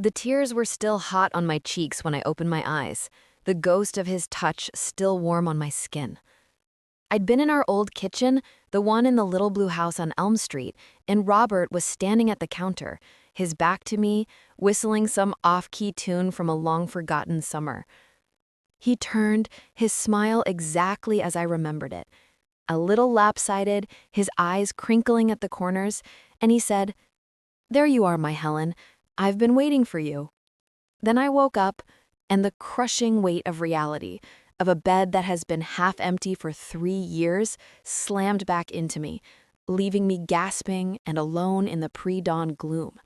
The tears were still hot on my cheeks when I opened my eyes, the ghost of his touch still warm on my skin. I'd been in our old kitchen, the one in the little blue house on Elm Street, and Robert was standing at the counter, his back to me, whistling some off-key tune from a long-forgotten summer. He turned, his smile exactly as I remembered it, a little lopsided, his eyes crinkling at the corners, and he said, "There you are, my Helen. I've been waiting for you." Then I woke up, and the crushing weight of reality, of a bed that has been half empty for 3 years, slammed back into me, leaving me gasping and alone in the pre-dawn gloom.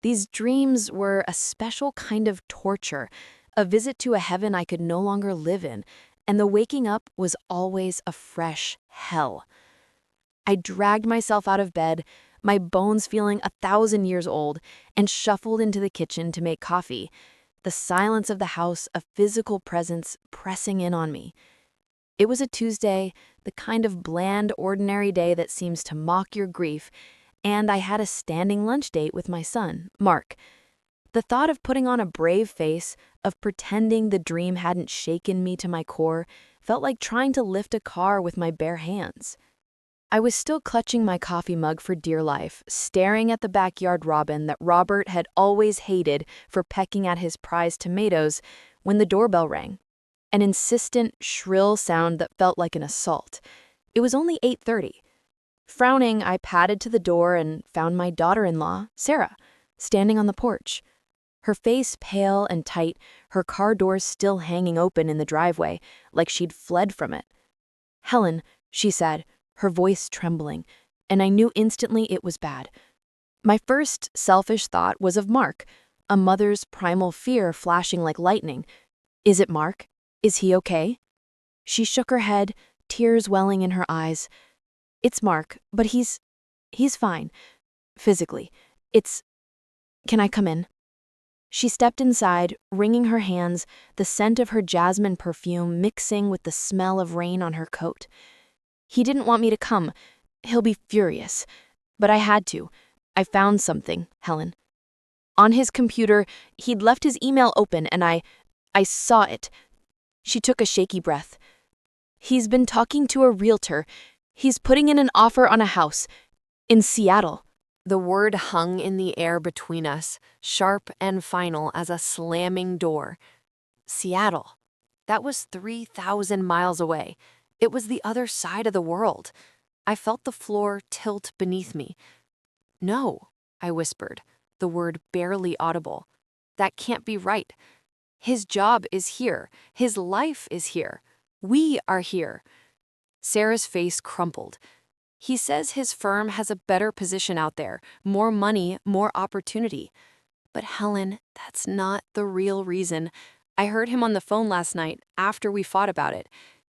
These dreams were a special kind of torture, a visit to a heaven I could no longer live in, and the waking up was always a fresh hell. I dragged myself out of bed, my bones feeling 1,000 years old, and shuffled into the kitchen to make coffee, the silence of the house a physical presence pressing in on me. It was a Tuesday, the kind of bland, ordinary day that seems to mock your grief, and I had a standing lunch date with my son, Mark. The thought of putting on a brave face, of pretending the dream hadn't shaken me to my core, felt like trying to lift a car with my bare hands. I was still clutching my coffee mug for dear life, staring at the backyard robin that Robert had always hated for pecking at his prized tomatoes, when the doorbell rang. An insistent, shrill sound that felt like an assault. It was only 8:30. Frowning, I padded to the door and found my daughter-in-law, Sarah, standing on the porch. Her face pale and tight, her car doors still hanging open in the driveway, like she'd fled from it. "Helen," she said, her voice trembling, and I knew instantly it was bad. My first selfish thought was of Mark, a mother's primal fear flashing like lightning. "Is it Mark? Is he okay?" She shook her head, tears welling in her eyes. "It's Mark, but he's fine. Physically. Can I come in?" She stepped inside, wringing her hands, the scent of her jasmine perfume mixing with the smell of rain on her coat. "He didn't want me to come. He'll be furious. But I had to. I found something, Helen. On his computer, he'd left his email open and I saw it." She took a shaky breath. "He's been talking to a realtor. He's putting in an offer on a house. In Seattle." The word hung in the air between us, sharp and final as a slamming door. Seattle. That was 3,000 miles away. It was the other side of the world. I felt the floor tilt beneath me. "No," I whispered, the word barely audible. "That can't be right. His job is here. His life is here. We are here." Sarah's face crumpled. "He says his firm has a better position out there, more money, more opportunity." "But Helen, that's not the real reason. I heard him on the phone last night after we fought about it.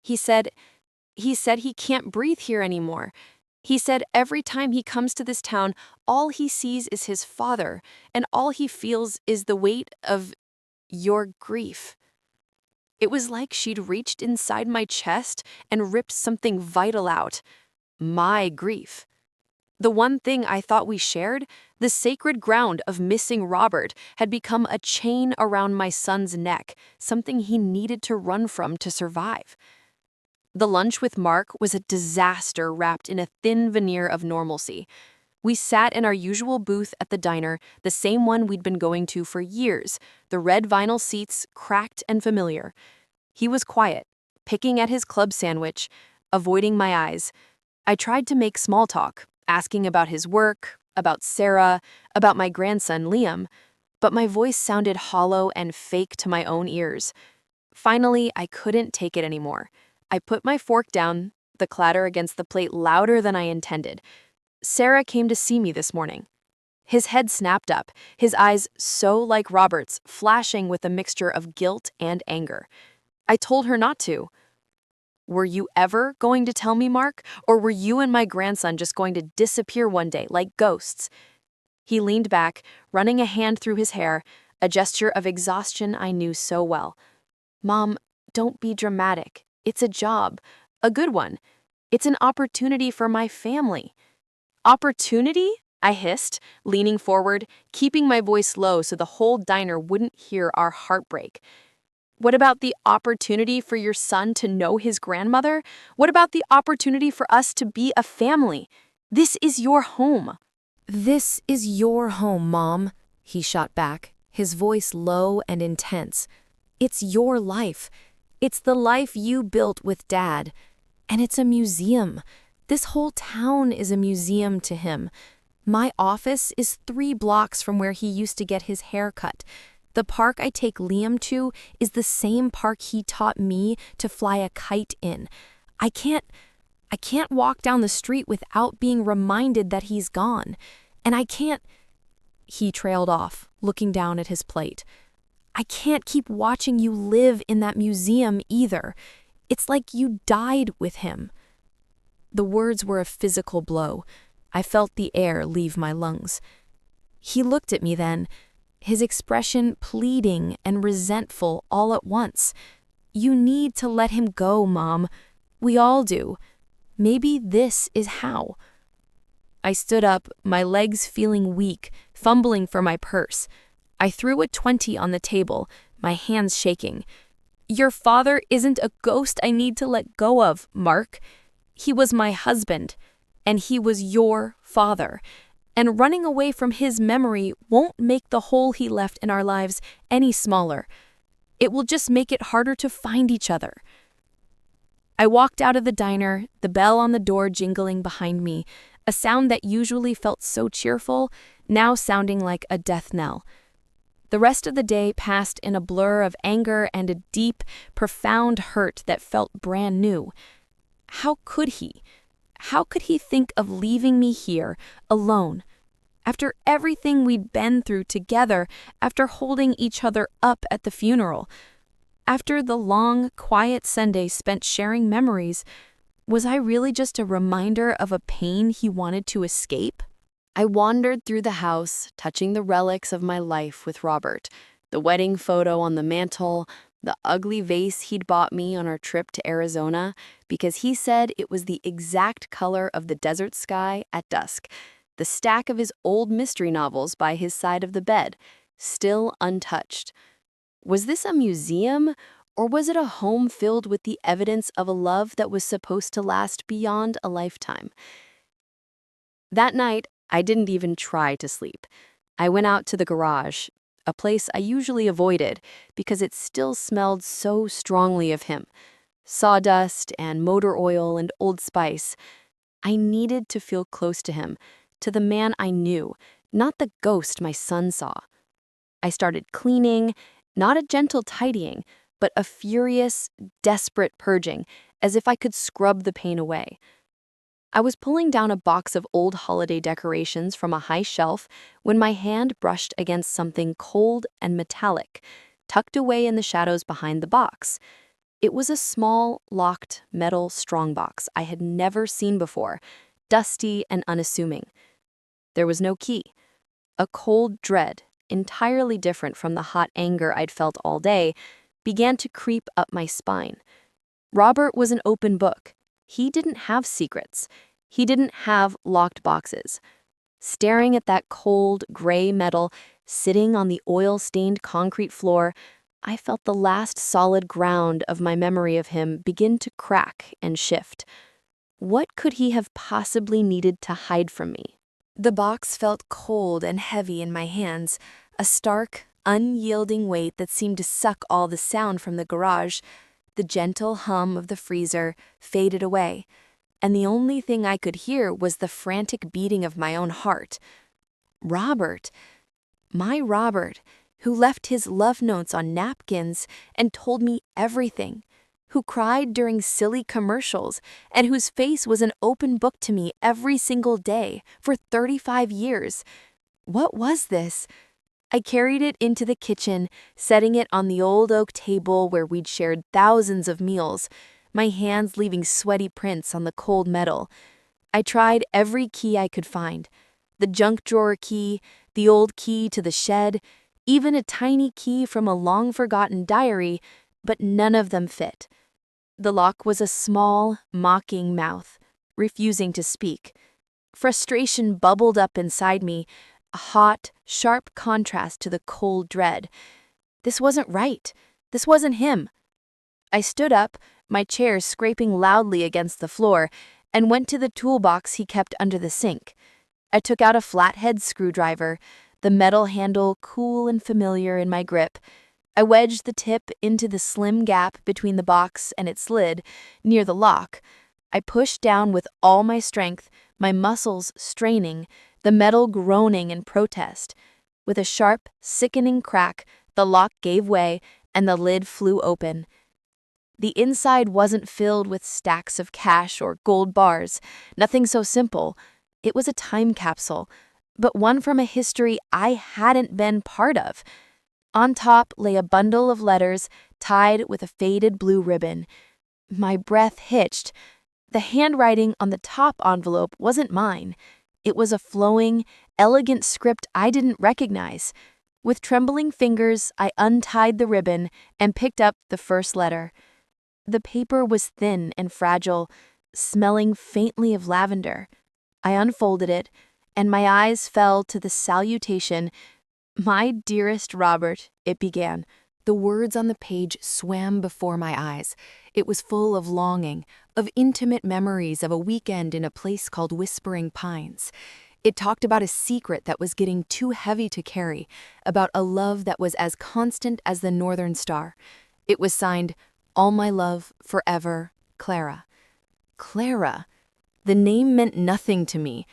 He said he can't breathe here anymore. He said every time he comes to this town, all he sees is his father, and all he feels is the weight of your grief." It was like she'd reached inside my chest and ripped something vital out. My grief. The one thing I thought we shared, the sacred ground of missing Robert, had become a chain around my son's neck, something he needed to run from to survive. The lunch with Mark was a disaster wrapped in a thin veneer of normalcy. We sat in our usual booth at the diner, the same one we'd been going to for years, the red vinyl seats cracked and familiar. He was quiet, picking at his club sandwich, avoiding my eyes. I tried to make small talk, asking about his work, about Sarah, about my grandson Liam, but my voice sounded hollow and fake to my own ears. Finally, I couldn't take it anymore. I put my fork down, the clatter against the plate louder than I intended. Sarah came to see me this morning. His head snapped up, his eyes so like Robert's, flashing with a mixture of guilt and anger. I told her not to. "Were you ever going to tell me, Mark? Or were you and my grandson just going to disappear one day, like ghosts?" He leaned back, running a hand through his hair, a gesture of exhaustion I knew so well. "Mom, don't be dramatic. It's a job. A good one. It's an opportunity for my family." "Opportunity?" I hissed, leaning forward, keeping my voice low so the whole diner wouldn't hear our heartbreak. What about the opportunity for your son to know his grandmother? What about the opportunity for us to be a family? This is your home. This is your home, Mom, he shot back, his voice low and intense. It's your life. It's the life you built with Dad. And it's a museum. This whole town is a museum to him. My office is 3 blocks from where he used to get his hair cut. The park I take Liam to is the same park he taught me to fly a kite in. I can't walk down the street without being reminded that he's gone. And I can't. He trailed off, looking down at his plate. I can't keep watching you live in that museum either. It's like you died with him. The words were a physical blow. I felt the air leave my lungs. He looked at me then, his expression pleading and resentful all at once. You need to let him go, Mom. We all do. Maybe this is how. I stood up, my legs feeling weak, fumbling for my purse. I threw a 20 on the table, my hands shaking. Your father isn't a ghost I need to let go of, Mark. He was my husband, and he was your father. And running away from his memory won't make the hole he left in our lives any smaller. It will just make it harder to find each other. I walked out of the diner, the bell on the door jingling behind me, a sound that usually felt so cheerful, now sounding like a death knell. The rest of the day passed in a blur of anger and a deep, profound hurt that felt brand new. How could he? How could he think of leaving me here, alone? After everything we'd been through together, after holding each other up at the funeral, after the long, quiet Sunday spent sharing memories, was I really just a reminder of a pain he wanted to escape? I wandered through the house, touching the relics of my life with Robert, the wedding photo on the mantle, the ugly vase he'd bought me on our trip to Arizona, because he said it was the exact color of the desert sky at dusk, the stack of his old mystery novels by his side of the bed, still untouched. Was this a museum, or was it a home filled with the evidence of a love that was supposed to last beyond a lifetime? That night, I didn't even try to sleep. I went out to the garage, a place I usually avoided because it still smelled so strongly of him. Sawdust and motor oil and Old Spice. I needed to feel close to him, to the man I knew, not the ghost my son saw. I started cleaning, not a gentle tidying, but a furious, desperate purging, as if I could scrub the pain away. I was pulling down a box of old holiday decorations from a high shelf when my hand brushed against something cold and metallic, tucked away in the shadows behind the box. It was a small, locked metal strongbox I had never seen before, dusty and unassuming. There was no key. A cold dread, entirely different from the hot anger I'd felt all day, began to creep up my spine. Robert was an open book. He didn't have secrets. He didn't have locked boxes. Staring at that cold, gray metal sitting on the oil-stained concrete floor, I felt the last solid ground of my memory of him begin to crack and shift. What could he have possibly needed to hide from me? The box felt cold and heavy in my hands, a stark, unyielding weight that seemed to suck all the sound from the garage. The gentle hum of the freezer faded away, and the only thing I could hear was the frantic beating of my own heart. Robert, my Robert, who left his love notes on napkins and told me everything, who cried during silly commercials, and whose face was an open book to me every single day for 35 years. What was this? I carried it into the kitchen, setting it on the old oak table where we'd shared thousands of meals, my hands leaving sweaty prints on the cold metal. I tried every key I could find, the junk drawer key, the old key to the shed, even a tiny key from a long-forgotten diary, but none of them fit. The lock was a small, mocking mouth, refusing to speak. Frustration bubbled up inside me, a hot, sharp contrast to the cold dread. This wasn't right. This wasn't him. I stood up, my chair scraping loudly against the floor, and went to the toolbox he kept under the sink. I took out a flathead screwdriver, the metal handle cool and familiar in my grip. I wedged the tip into the slim gap between the box and its lid, near the lock. I pushed down with all my strength, my muscles straining, the metal groaning in protest. With a sharp, sickening crack, the lock gave way and the lid flew open. The inside wasn't filled with stacks of cash or gold bars, nothing so simple. It was a time capsule, but one from a history I hadn't been part of. On top lay a bundle of letters tied with a faded blue ribbon. My breath hitched. The handwriting on the top envelope wasn't mine. It was a flowing, elegant script I didn't recognize. With trembling fingers, I untied the ribbon and picked up the first letter. The paper was thin and fragile, smelling faintly of lavender. I unfolded it, and my eyes fell to the salutation. "My dearest Robert," it began. The words on the page swam before my eyes. It was full of longing, of intimate memories of a weekend in a place called Whispering Pines. It talked about a secret that was getting too heavy to carry, about a love that was as constant as the northern star. It was signed, "All my love, forever, Clara." Clara. The name meant nothing to me.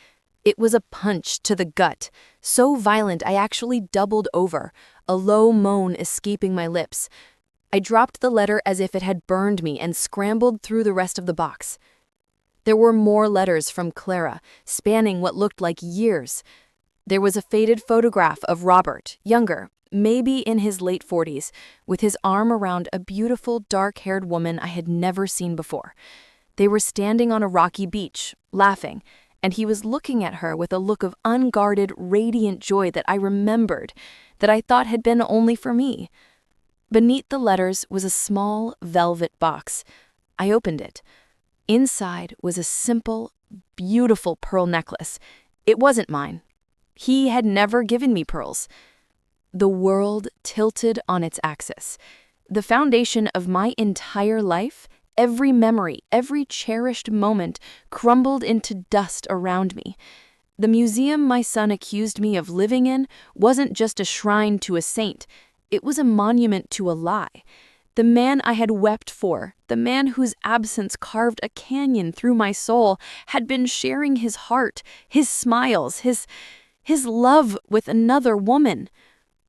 It was a punch to the gut, so violent I actually doubled over, a low moan escaping my lips. I dropped the letter as if it had burned me and scrambled through the rest of the box. There were more letters from Clara, spanning what looked like years. There was a faded photograph of Robert, younger, maybe in his late 40s, with his arm around a beautiful, dark-haired woman I had never seen before. They were standing on a rocky beach, laughing, and he was looking at her with a look of unguarded, radiant joy that I remembered, that I thought had been only for me. Beneath the letters was a small, velvet box. I opened it. Inside was a simple, beautiful pearl necklace. It wasn't mine. He had never given me pearls. The world tilted on its axis. The foundation of my entire life, every memory, every cherished moment crumbled into dust around me. The museum my son accused me of living in wasn't just a shrine to a saint. It was a monument to a lie. The man I had wept for, the man whose absence carved a canyon through my soul, had been sharing his heart, his smiles, his love with another woman.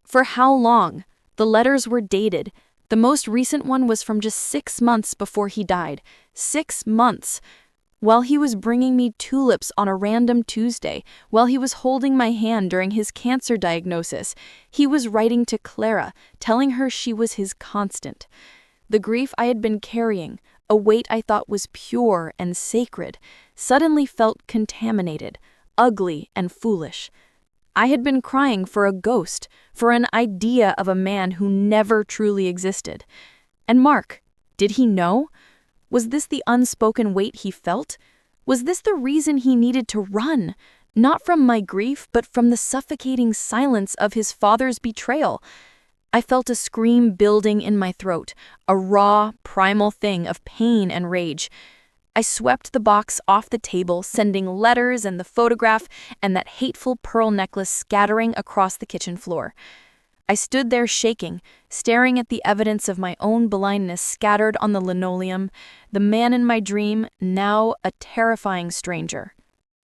For how long? The letters were dated. The most recent one was from just 6 months before he died. 6 months. While he was bringing me tulips on a random Tuesday, while he was holding my hand during his cancer diagnosis, he was writing to Clara, telling her she was his constant. The grief I had been carrying, a weight I thought was pure and sacred, suddenly felt contaminated, ugly and foolish. I had been crying for a ghost, for an idea of a man who never truly existed. And Mark, did he know? Was this the unspoken weight he felt? Was this the reason he needed to run? Not from my grief, but from the suffocating silence of his father's betrayal. I felt a scream building in my throat, a raw, primal thing of pain and rage. I swept the box off the table, sending letters and the photograph and that hateful pearl necklace scattering across the kitchen floor. I stood there shaking, staring at the evidence of my own blindness scattered on the linoleum, the man in my dream, now a terrifying stranger.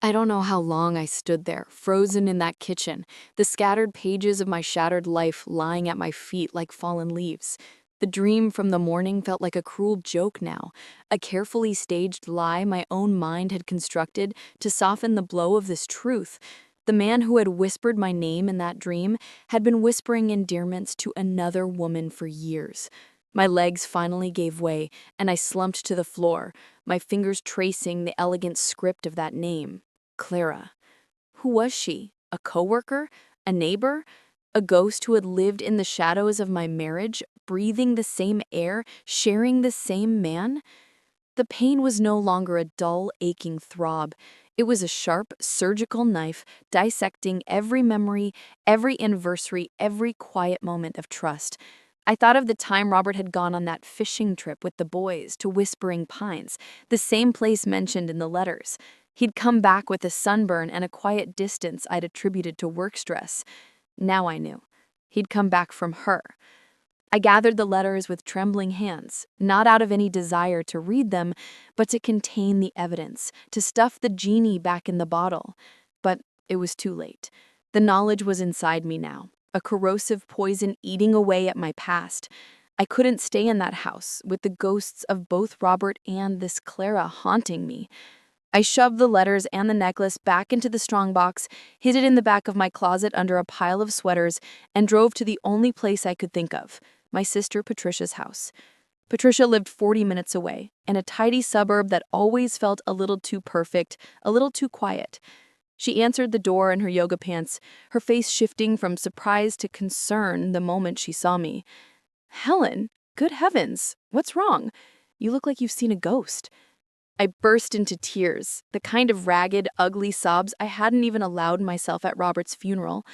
I don't know how long I stood there, frozen in that kitchen, the scattered pages of my shattered life lying at my feet like fallen leaves. The dream from the morning felt like a cruel joke now, a carefully staged lie my own mind had constructed to soften the blow of this truth. The man who had whispered my name in that dream had been whispering endearments to another woman for years. My legs finally gave way, and I slumped to the floor, my fingers tracing the elegant script of that name. Clara. Who was she? A coworker? A neighbor? A ghost who had lived in the shadows of my marriage, breathing the same air, sharing the same man? The pain was no longer a dull, aching throb. It was a sharp, surgical knife dissecting every memory, every anniversary, every quiet moment of trust. I thought of the time Robert had gone on that fishing trip with the boys to Whispering Pines, the same place mentioned in the letters. He'd come back with a sunburn and a quiet distance I'd attributed to work stress. Now I knew. He'd come back from her. I gathered the letters with trembling hands, not out of any desire to read them, but to contain the evidence, to stuff the genie back in the bottle. But it was too late. The knowledge was inside me now, a corrosive poison eating away at my past. I couldn't stay in that house with the ghosts of both Robert and this Clara haunting me. I shoved the letters and the necklace back into the strongbox, hid it in the back of my closet under a pile of sweaters, and drove to the only place I could think of, my sister Patricia's house. Patricia lived 40 minutes away, in a tidy suburb that always felt a little too perfect, a little too quiet. She answered the door in her yoga pants, her face shifting from surprise to concern the moment she saw me. "Helen, good heavens, what's wrong? You look like you've seen a ghost." I burst into tears, the kind of ragged, ugly sobs I hadn't even allowed myself at Robert's funeral.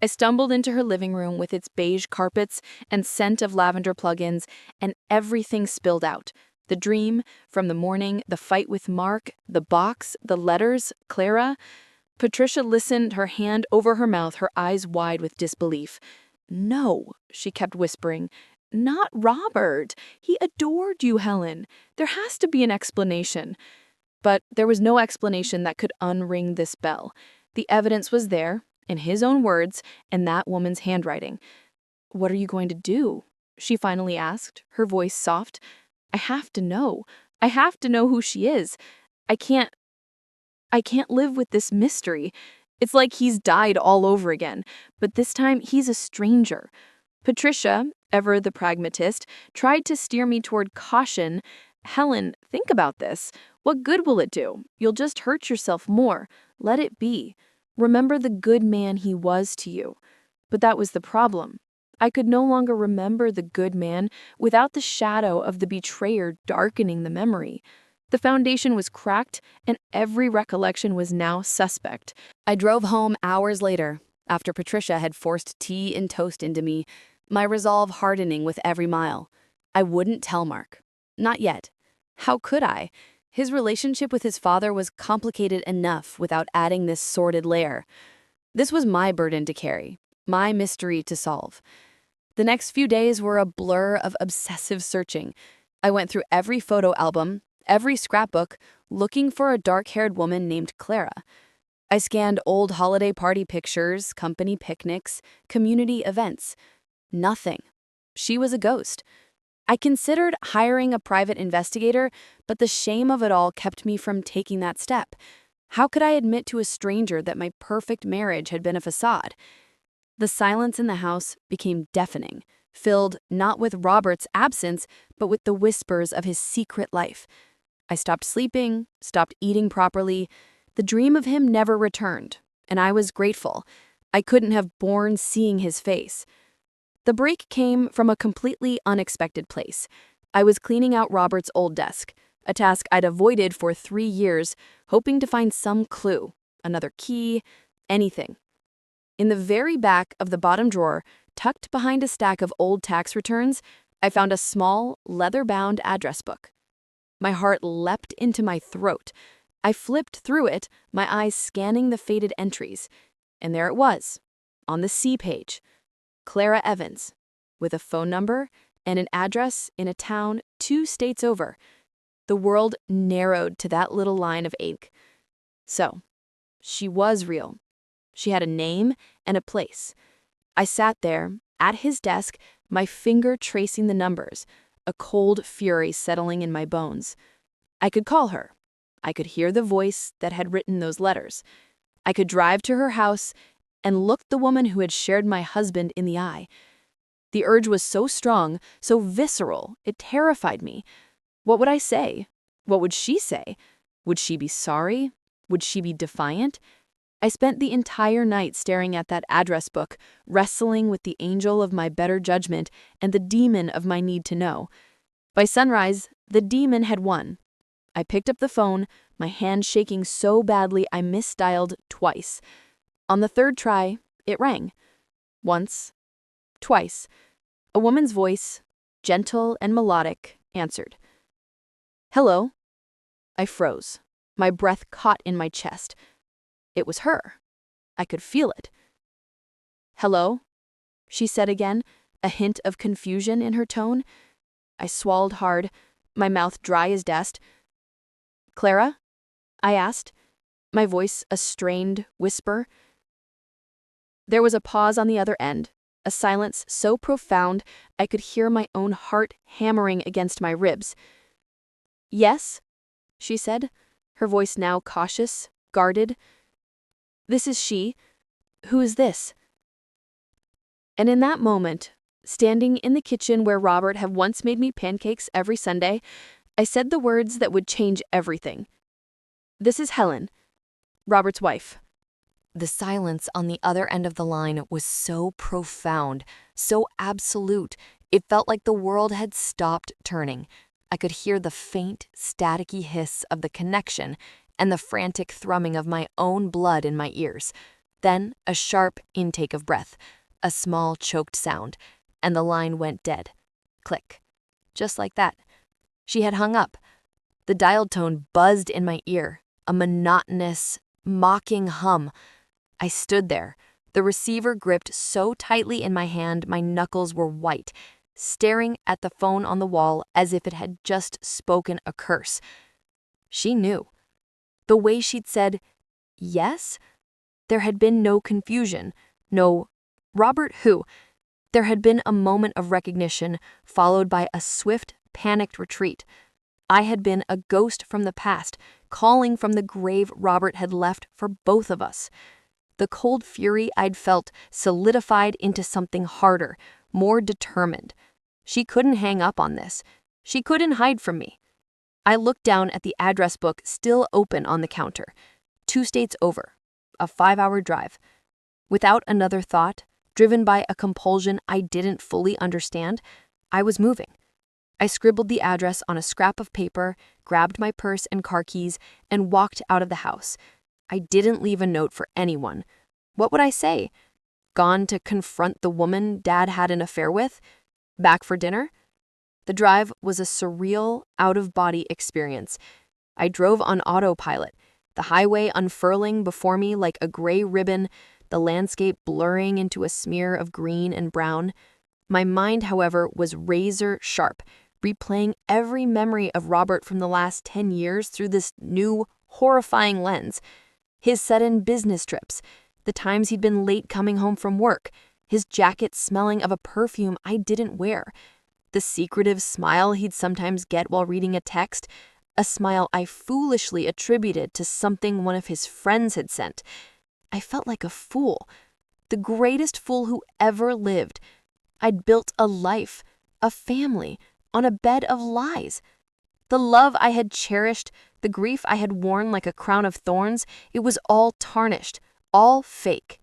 I stumbled into her living room with its beige carpets and scent of lavender plug-ins, and everything spilled out. The dream, from the morning, the fight with Mark, the box, the letters, Clara. Patricia listened, her hand over her mouth, her eyes wide with disbelief. "No," she kept whispering. "Not Robert. He adored you, Helen. There has to be an explanation." But there was no explanation that could unring this bell. The evidence was there, in his own words, in that woman's handwriting. "What are you going to do?" she finally asked, her voice soft. "I have to know. I have to know who she is. I can't live with this mystery. It's like he's died all over again, but this time he's a stranger." Patricia, ever the pragmatist, tried to steer me toward caution. "Helen, think about this. What good will it do? You'll just hurt yourself more. Let it be. Remember the good man he was to you." But that was the problem. I could no longer remember the good man without the shadow of the betrayer darkening the memory. The foundation was cracked, and every recollection was now suspect. I drove home hours later, after Patricia had forced tea and toast into me, my resolve hardening with every mile. I wouldn't tell Mark. Not yet. How could I? His relationship with his father was complicated enough without adding this sordid layer. This was my burden to carry, my mystery to solve. The next few days were a blur of obsessive searching. I went through every photo album, every scrapbook, looking for a dark-haired woman named Clara. I scanned old holiday party pictures, company picnics, community events. Nothing. She was a ghost. I considered hiring a private investigator, but the shame of it all kept me from taking that step. How could I admit to a stranger that my perfect marriage had been a facade? The silence in the house became deafening, filled not with Robert's absence, but with the whispers of his secret life. I stopped sleeping, stopped eating properly. The dream of him never returned, and I was grateful. I couldn't have borne seeing his face. The break came from a completely unexpected place. I was cleaning out Robert's old desk, a task I'd avoided for 3 years, hoping to find some clue, another key, anything. In the very back of the bottom drawer, tucked behind a stack of old tax returns, I found a small, leather-bound address book. My heart leapt into my throat. I flipped through it, my eyes scanning the faded entries, and there it was, on the C page. Clara Evans, with a phone number and an address in a town 2 states over. The world narrowed to that little line of ink. So, she was real. She had a name and a place. I sat there, at his desk, my finger tracing the numbers, a cold fury settling in my bones. I could call her. I could hear the voice that had written those letters. I could drive to her house and look the woman who had shared my husband in the eye. The urge was so strong, so visceral, it terrified me. What would I say? What would she say? Would she be sorry? Would she be defiant? I spent the entire night staring at that address book, wrestling with the angel of my better judgment and the demon of my need to know. By sunrise, the demon had won. I picked up the phone, my hand shaking so badly I misdialed twice. On the third try, it rang. Once, twice. A woman's voice, gentle and melodic, answered. "Hello." I froze. My breath caught in my chest. It was her. I could feel it. "Hello?" she said again, a hint of confusion in her tone. I swallowed hard, my mouth dry as dust. "Clara?" I asked, my voice a strained whisper. There was a pause on the other end, a silence so profound I could hear my own heart hammering against my ribs. "Yes?" she said, her voice now cautious, guarded. "This is she. Who is this?" And in that moment, standing in the kitchen where Robert had once made me pancakes every Sunday, I said the words that would change everything. "This is Helen, Robert's wife." The silence on the other end of the line was so profound, so absolute, it felt like the world had stopped turning. I could hear the faint, staticky hiss of the connection and the frantic thrumming of my own blood in my ears. Then a sharp intake of breath, a small choked sound, and the line went dead. Click. Just like that. She had hung up. The dialed tone buzzed in my ear, a monotonous, mocking hum. I stood there, the receiver gripped so tightly in my hand my knuckles were white, staring at the phone on the wall as if it had just spoken a curse. She knew. The way she'd said, "Yes?" There had been no confusion, no, "Robert who?" There had been a moment of recognition, followed by a swift, panicked retreat. I had been a ghost from the past, calling from the grave Robert had left for both of us. The cold fury I'd felt solidified into something harder, more determined. She couldn't hang up on this. She couldn't hide from me. I looked down at the address book still open on the counter. 2 states over. A 5-hour drive. Without another thought, driven by a compulsion I didn't fully understand, I was moving. I scribbled the address on a scrap of paper, grabbed my purse and car keys, and walked out of the house. I didn't leave a note for anyone. What would I say? Gone to confront the woman Dad had an affair with? Back for dinner? The drive was a surreal, out-of-body experience. I drove on autopilot, the highway unfurling before me like a gray ribbon, the landscape blurring into a smear of green and brown. My mind, however, was razor sharp, replaying every memory of Robert from the last 10 years through this new, horrifying lens. His sudden business trips, the times he'd been late coming home from work, his jacket smelling of a perfume I didn't wear, the secretive smile he'd sometimes get while reading a text, a smile I foolishly attributed to something one of his friends had sent. I felt like a fool, the greatest fool who ever lived. I'd built a life, a family, on a bed of lies. The love I had cherished, the grief I had worn like a crown of thorns, it was all tarnished, all fake.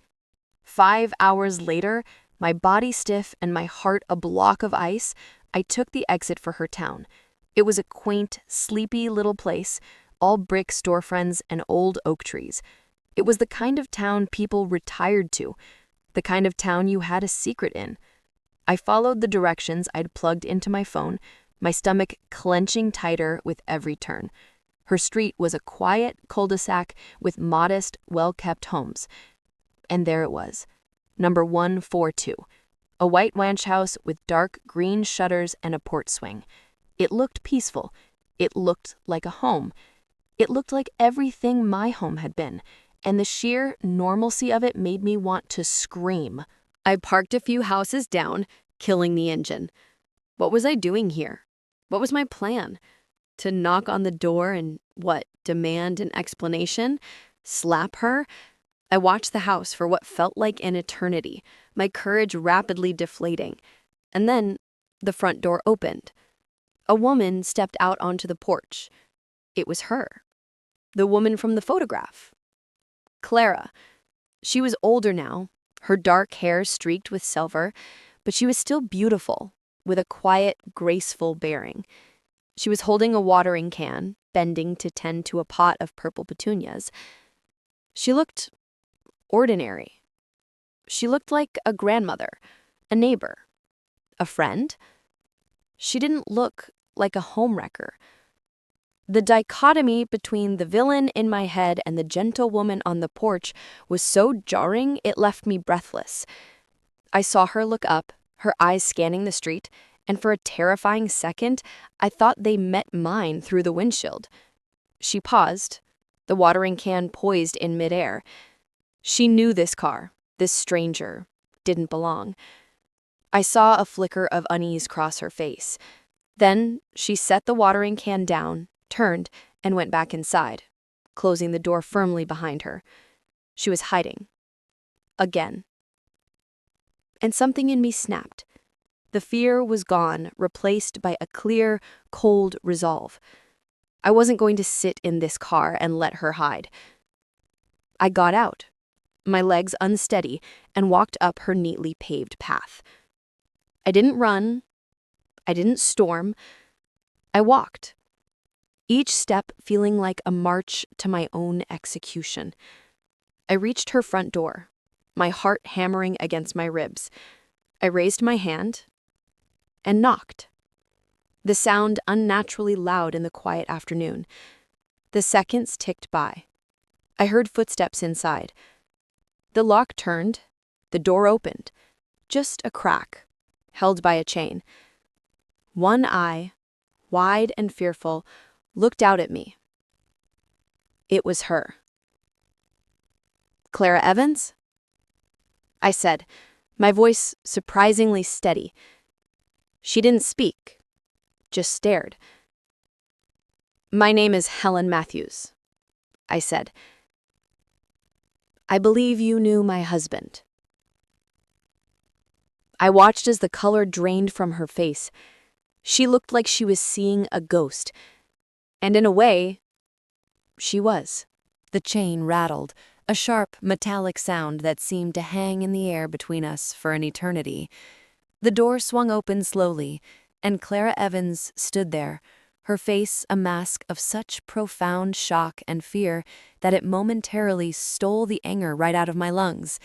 5 hours later, my body stiff and my heart a block of ice, I took the exit for her town. It was a quaint, sleepy little place, all brick storefronts and old oak trees. It was the kind of town people retired to, the kind of town you had a secret in. I followed the directions I'd plugged into my phone, my stomach clenching tighter with every turn. Her street was a quiet cul-de-sac with modest, well-kept homes. And there it was, number 142, a white ranch house with dark green shutters and a porch swing. It looked peaceful. It looked like a home. It looked like everything my home had been, and the sheer normalcy of it made me want to scream. I parked a few houses down, killing the engine. What was I doing here? What was my plan? To knock on the door and, demand an explanation? Slap her? I watched the house for what felt like an eternity, my courage rapidly deflating. And then the front door opened. A woman stepped out onto the porch. It was her. The woman from the photograph. Clara. She was older now, her dark hair streaked with silver, but she was still beautiful, with a quiet, graceful bearing. She was holding a watering can, bending to tend to a pot of purple petunias. She looked ordinary. She looked like a grandmother, a neighbor, a friend. She didn't look like a homewrecker. The dichotomy between the villain in my head and the gentle woman on the porch was so jarring it left me breathless. I saw her look up, her eyes scanning the street, and for a terrifying second, I thought they met mine through the windshield. She paused, the watering can poised in midair. She knew this car, this stranger, didn't belong. I saw a flicker of unease cross her face. Then she set the watering can down, turned, and went back inside, closing the door firmly behind her. She was hiding. Again. And something in me snapped. The fear was gone, replaced by a clear, cold resolve. I wasn't going to sit in this car and let her hide. I got out, my legs unsteady, and walked up her neatly paved path. I didn't run. I didn't storm. I walked, each step feeling like a march to my own execution. I reached her front door, my heart hammering against my ribs. I raised my hand and knocked. The sound unnaturally loud in the quiet afternoon. The seconds ticked by. I heard footsteps inside. The lock turned. The door opened. Just a crack, held by a chain. One eye, wide and fearful, looked out at me. It was her. "Clara Evans?" I said, my voice surprisingly steady. She didn't speak, just stared. "My name is Helen Matthews," I said. "I believe you knew my husband." I watched as the color drained from her face. She looked like she was seeing a ghost. And in a way, she was. The chain rattled, a sharp, metallic sound that seemed to hang in the air between us for an eternity. The door swung open slowly, and Clara Evans stood there, her face a mask of such profound shock and fear that it momentarily stole the anger right out of my lungs.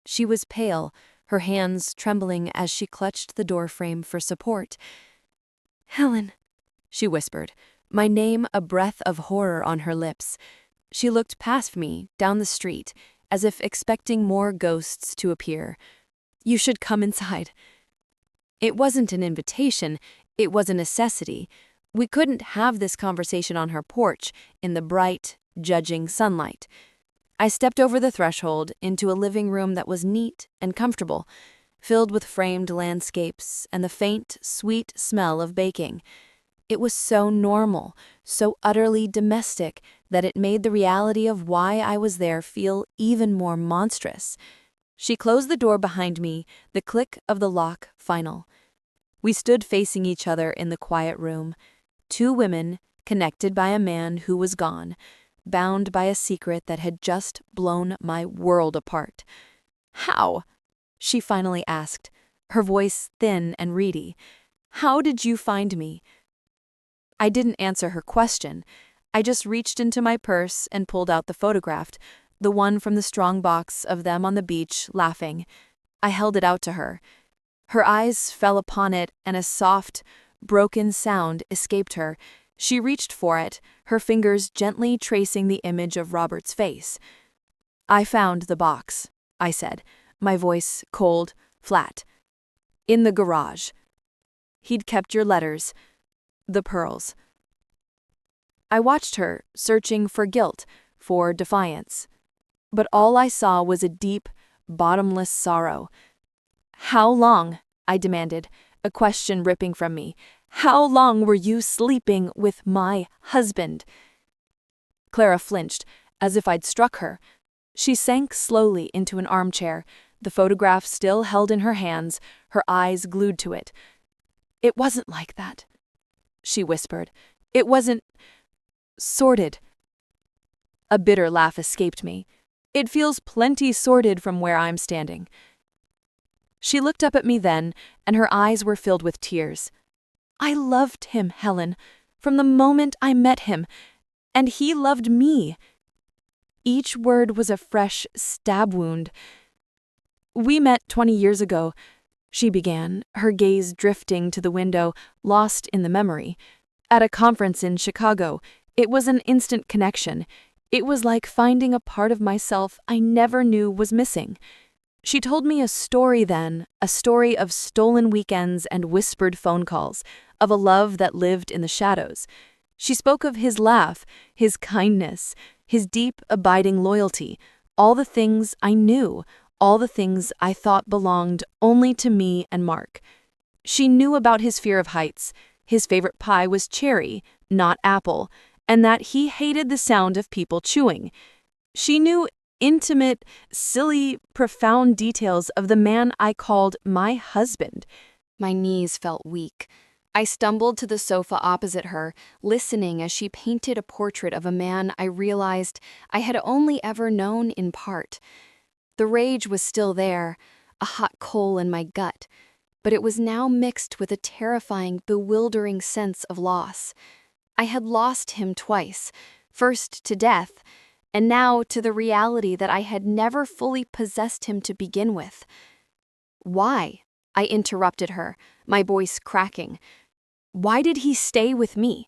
She was pale, her hands trembling as she clutched the doorframe for support. "Helen," she whispered, my name a breath of horror on her lips. She looked past me, down the street, as if expecting more ghosts to appear. "You should come inside." It wasn't an invitation, it was a necessity. We couldn't have this conversation on her porch, in the bright, judging sunlight. I stepped over the threshold into a living room that was neat and comfortable, filled with framed landscapes and the faint, sweet smell of baking. It was so normal, so utterly domestic, that it made the reality of why I was there feel even more monstrous. She closed the door behind me, the click of the lock final. We stood facing each other in the quiet room, two women connected by a man who was gone, bound by a secret that had just blown my world apart. "How?" she finally asked, her voice thin and reedy. "How did you find me?" I didn't answer her question. I just reached into my purse and pulled out the photograph, the one from the strong box of them on the beach, laughing. I held it out to her. Her eyes fell upon it, and a soft, broken sound escaped her. She reached for it, her fingers gently tracing the image of Robert's face. "I found the box," I said, my voice cold, flat. "In the garage. He'd kept your letters, the pearls." I watched her, searching for guilt, for defiance. But all I saw was a deep, bottomless sorrow. "How long?" I demanded, a question ripping from me. "How long were you sleeping with my husband?" Clara flinched, as if I'd struck her. She sank slowly into an armchair, the photograph still held in her hands, her eyes glued to it. "It wasn't like that," she whispered. "It wasn't sordid." A bitter laugh escaped me. "It feels plenty sordid from where I'm standing." She looked up at me then, and her eyes were filled with tears. "I loved him, Helen. from the moment I met him, and he loved me. Each word was a fresh stab wound. We met 20 years ago, she began, her gaze drifting to the window, lost in the memory. At a conference in Chicago, it was an instant connection. It was like finding a part of myself I never knew was missing. She told me a story then, a story of stolen weekends and whispered phone calls, of a love that lived in the shadows. She spoke of his laugh, his kindness, his deep, abiding loyalty, all the things I knew, all the things I thought belonged only to me and Mark. She knew about his fear of heights. His favorite pie was cherry, not apple, and that he hated the sound of people chewing. She knew intimate, silly, profound details of the man I called my husband. My knees felt weak. I stumbled to the sofa opposite her, listening as she painted a portrait of a man I realized I had only ever known in part. The rage was still there, a hot coal in my gut, but it was now mixed with a terrifying, bewildering sense of loss. I had lost him twice, first to death, and now to the reality that I had never fully possessed him to begin with. Why? I interrupted her, my voice cracking. Why did he stay with me?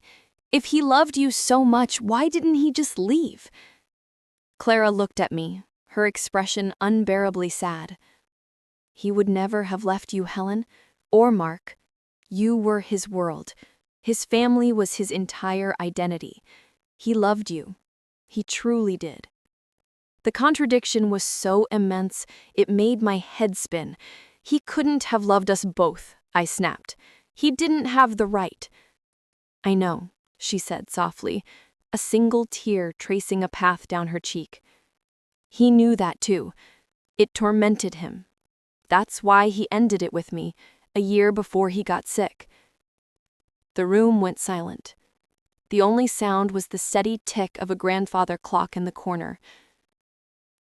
If he loved you so much, why didn't he just leave? Clara looked at me, her expression unbearably sad. He would never have left you, Helen, or Mark. You were his world. His family was his entire identity. He loved you. He truly did. The contradiction was so immense, it made my head spin. He couldn't have loved us both, I snapped. He didn't have the right. I know, she said softly, a single tear tracing a path down her cheek. He knew that too. It tormented him. That's why he ended it with me, a year before he got sick. The room went silent. The only sound was the steady tick of a grandfather clock in the corner.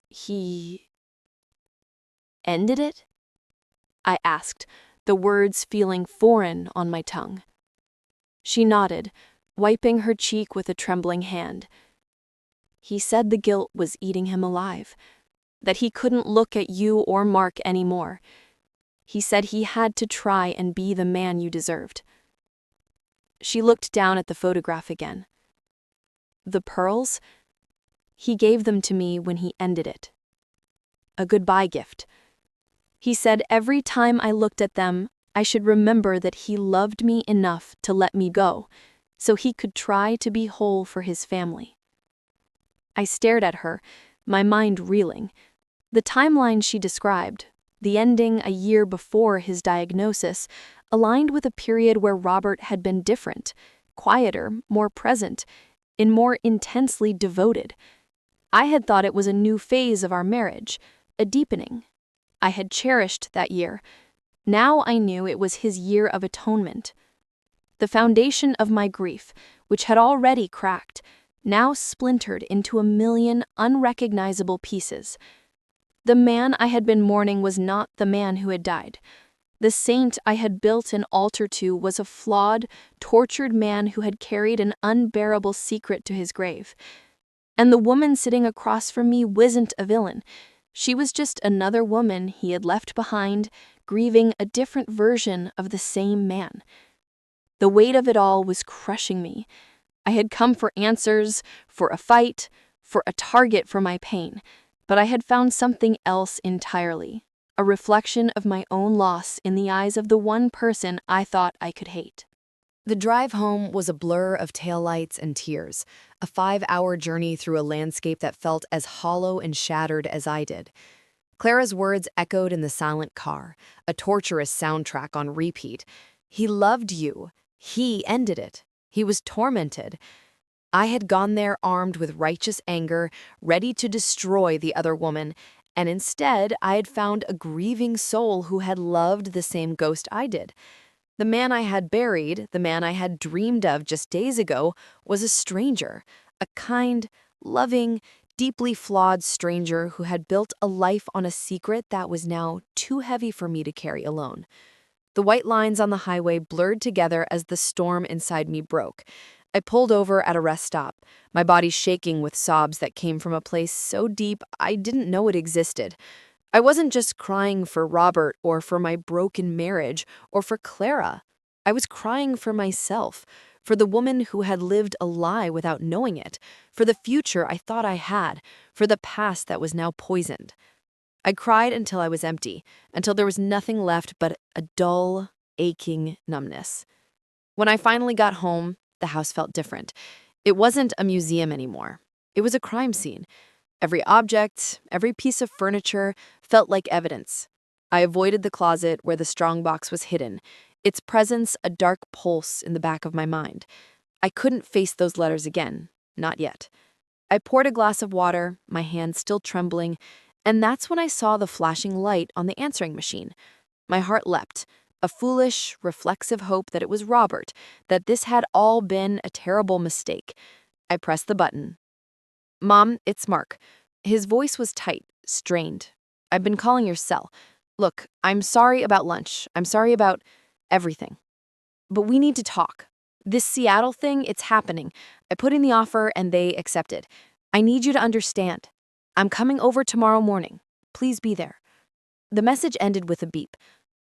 He ended it? I asked, the words feeling foreign on my tongue. She nodded, wiping her cheek with a trembling hand. He said the guilt was eating him alive, that he couldn't look at you or Mark anymore. He said he had to try and be the man you deserved. She looked down at the photograph again. The pearls? He gave them to me when he ended it. A goodbye gift. He said every time I looked at them, I should remember that he loved me enough to let me go, so he could try to be whole for his family. I stared at her, my mind reeling. The timeline she described, the ending a year before his diagnosis, aligned with a period where Robert had been different, quieter, more present, and more intensely devoted. I had thought it was a new phase of our marriage, a deepening. I had cherished that year. Now I knew it was his year of atonement. The foundation of my grief, which had already cracked, now splintered into a million unrecognizable pieces. The man I had been mourning was not the man who had died. The saint I had built an altar to was a flawed, tortured man who had carried an unbearable secret to his grave. And the woman sitting across from me wasn't a villain. She was just another woman he had left behind, grieving a different version of the same man. The weight of it all was crushing me. I had come for answers, for a fight, for a target for my pain, but I had found something else entirely. A reflection of my own loss in the eyes of the one person I thought I could hate. The drive home was a blur of taillights and tears, a 5-hour journey through a landscape that felt as hollow and shattered as I did. Clara's words echoed in the silent car, a torturous soundtrack on repeat. He loved you. He ended it. He was tormented. I had gone there armed with righteous anger, ready to destroy the other woman, and instead I had found a grieving soul who had loved the same ghost I did. The man I had buried, the man I had dreamed of just days ago, was a stranger, a kind, loving, deeply flawed stranger who had built a life on a secret that was now too heavy for me to carry alone. The white lines on the highway blurred together as the storm inside me broke. I pulled over at a rest stop, my body shaking with sobs that came from a place so deep I didn't know it existed. I wasn't just crying for Robert or for my broken marriage or for Clara. I was crying for myself, for the woman who had lived a lie without knowing it, for the future I thought I had, for the past that was now poisoned. I cried until I was empty, until there was nothing left but a dull, aching numbness. When I finally got home, the house felt different. It wasn't a museum anymore. It was a crime scene. Every object, every piece of furniture felt like evidence. I avoided the closet where the strongbox was hidden, its presence a dark pulse in the back of my mind. I couldn't face those letters again, not yet. I poured a glass of water, my hand still trembling, and that's when I saw the flashing light on the answering machine. My heart leapt, a foolish, reflexive hope that it was Robert, that this had all been a terrible mistake. I pressed the button. "Mom, it's Mark." His voice was tight, strained. "I've been calling your cell. Look, I'm sorry about lunch. I'm sorry about everything. But we need to talk. This Seattle thing, it's happening. I put in the offer and they accepted. I need you to understand. I'm coming over tomorrow morning. Please be there." The message ended with a beep.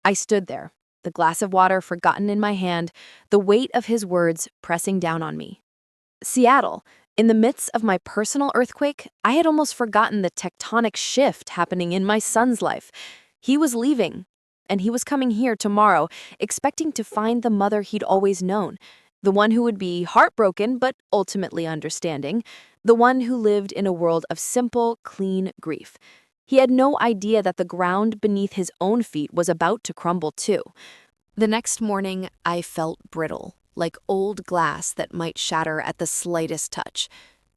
I stood there, the glass of water forgotten in my hand, the weight of his words pressing down on me. Seattle. In the midst of my personal earthquake, I had almost forgotten the tectonic shift happening in my son's life. He was leaving, and he was coming here tomorrow, expecting to find the mother he'd always known, the one who would be heartbroken but ultimately understanding, the one who lived in a world of simple, clean grief. He had no idea that the ground beneath his own feet was about to crumble too. The next morning, I felt brittle, like old glass that might shatter at the slightest touch.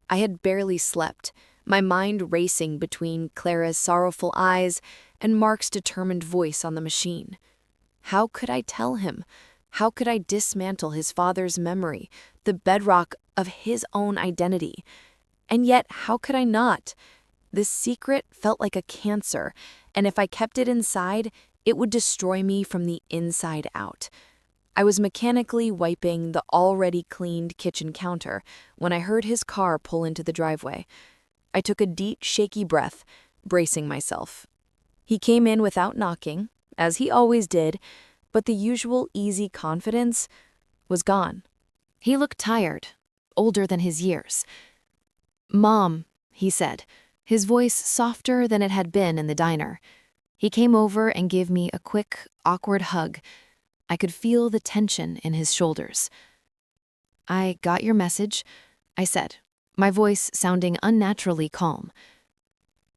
I had barely slept, my mind racing between Clara's sorrowful eyes and Mark's determined voice on the machine. How could I tell him? How could I dismantle his father's memory, the bedrock of his own identity? And yet, how could I not? This secret felt like a cancer, and if I kept it inside, it would destroy me from the inside out. I was mechanically wiping the already cleaned kitchen counter when I heard his car pull into the driveway. I took a deep, shaky breath, bracing myself. He came in without knocking, as he always did, but the usual easy confidence was gone. He looked tired, older than his years. "Mom," he said, his voice softer than it had been in the diner. He came over and gave me a quick, awkward hug. I could feel the tension in his shoulders. "I got your message," I said, my voice sounding unnaturally calm.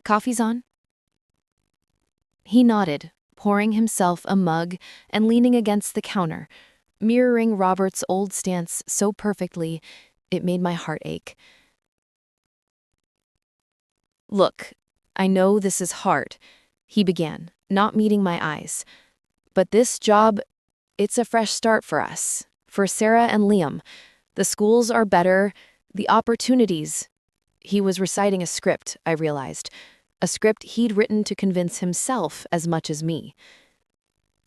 "Coffee's on?" He nodded, pouring himself a mug and leaning against the counter, mirroring Robert's old stance so perfectly, it made my heart ache. "Look, I know this is hard," he began, not meeting my eyes. "But this job, it's a fresh start for us, for Sarah and Liam. The schools are better, the opportunities." He was reciting a script, I realized, a script he'd written to convince himself as much as me.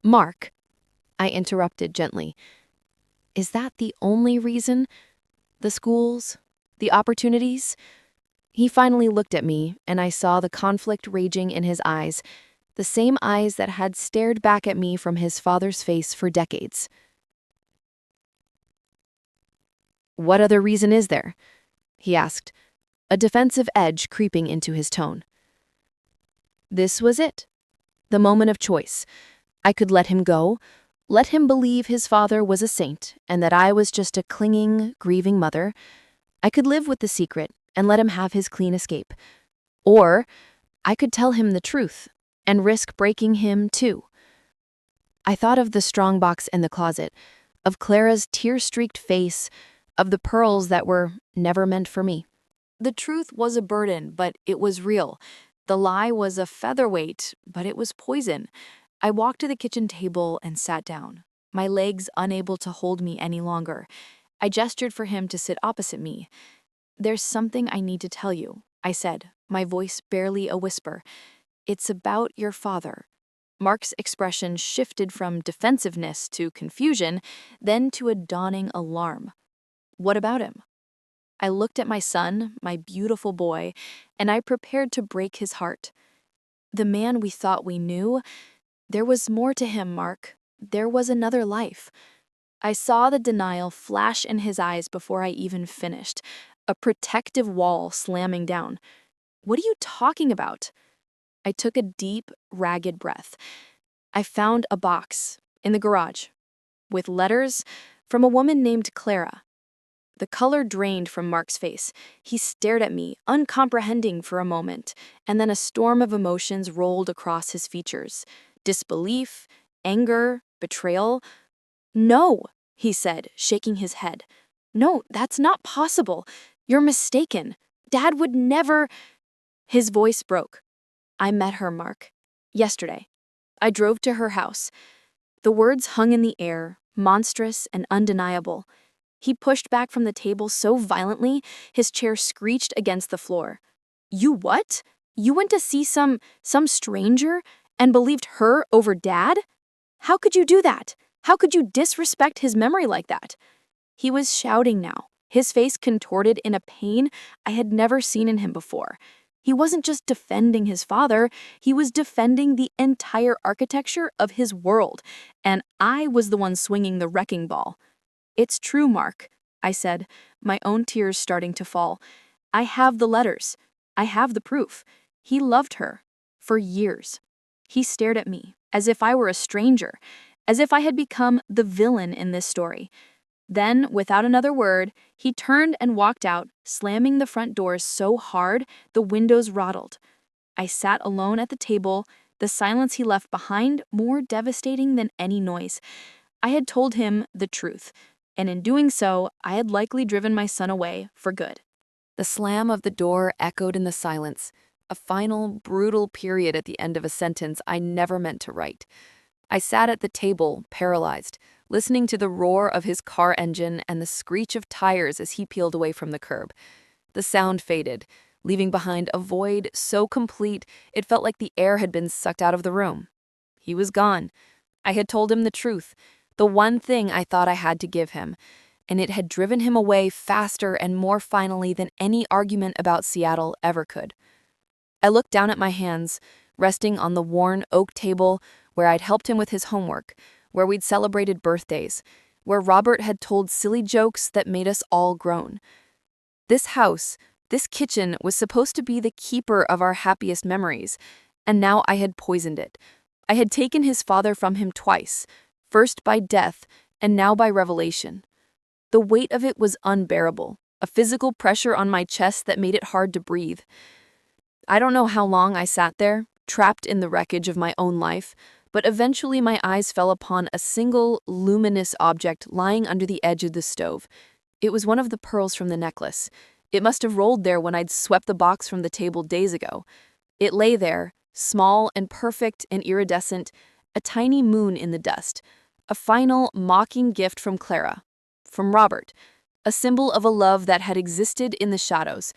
"Mark," I interrupted gently, "is that the only reason? The schools? The opportunities?" He finally looked at me, and I saw the conflict raging in his eyes, the same eyes that had stared back at me from his father's face for decades. "What other reason is there?" he asked, a defensive edge creeping into his tone. This was it, the moment of choice. I could let him go, let him believe his father was a saint and that I was just a clinging, grieving mother. I could live with the secret and let him have his clean escape. Or I could tell him the truth and risk breaking him too. I thought of the strongbox in the closet, of Clara's tear-streaked face, of the pearls that were never meant for me. The truth was a burden, but it was real. The lie was a featherweight, but it was poison. I walked to the kitchen table and sat down, my legs unable to hold me any longer. I gestured for him to sit opposite me. "There's something I need to tell you," I said, my voice barely a whisper. "It's about your father." Mark's expression shifted from defensiveness to confusion, then to a dawning alarm. What about him? I looked at my son, my beautiful boy, and I prepared to break his heart. The man we thought we knew, there was more to him, Mark. There was another life. I saw the denial flash in his eyes before I even finished, a protective wall slamming down. What are you talking about? I took a deep, ragged breath. I found a box in the garage with letters from a woman named Clara. The color drained from Mark's face. He stared at me, uncomprehending for a moment, and then a storm of emotions rolled across his features. Disbelief, anger, betrayal. No, he said, shaking his head. No, that's not possible. You're mistaken. Dad would never. His voice broke. I met her, Mark. Yesterday. I drove to her house. The words hung in the air, monstrous and undeniable. He pushed back from the table so violently, his chair screeched against the floor. You what? You went to see some stranger and believed her over Dad? How could you do that? How could you disrespect his memory like that? He was shouting now, his face contorted in a pain I had never seen in him before. He wasn't just defending his father, he was defending the entire architecture of his world, and I was the one swinging the wrecking ball. It's true, Mark, I said, my own tears starting to fall. I have the letters. I have the proof. He loved her. For years. He stared at me, as if I were a stranger, as if I had become the villain in this story. Then, without another word, he turned and walked out, slamming the front doors so hard the windows rattled. I sat alone at the table, the silence he left behind more devastating than any noise. I had told him the truth, and in doing so, I had likely driven my son away for good. The slam of the door echoed in the silence, a final, brutal period at the end of a sentence I never meant to write. I sat at the table, paralyzed, listening to the roar of his car engine and the screech of tires as he peeled away from the curb. The sound faded, leaving behind a void so complete it felt like the air had been sucked out of the room. He was gone. I had told him the truth, the one thing I thought I had to give him, and it had driven him away faster and more finally than any argument about Seattle ever could. I looked down at my hands, resting on the worn oak table where I'd helped him with his homework, where we'd celebrated birthdays, where Robert had told silly jokes that made us all groan. This house, this kitchen, was supposed to be the keeper of our happiest memories, and now I had poisoned it. I had taken his father from him twice, first by death and now by revelation. The weight of it was unbearable, a physical pressure on my chest that made it hard to breathe. I don't know how long I sat there, trapped in the wreckage of my own life, but eventually my eyes fell upon a single, luminous object lying under the edge of the stove. It was one of the pearls from the necklace. It must have rolled there when I'd swept the box from the table days ago. It lay there, small and perfect and iridescent, a tiny moon in the dust, a final, mocking gift from Clara, from Robert, a symbol of a love that had existed in the shadows,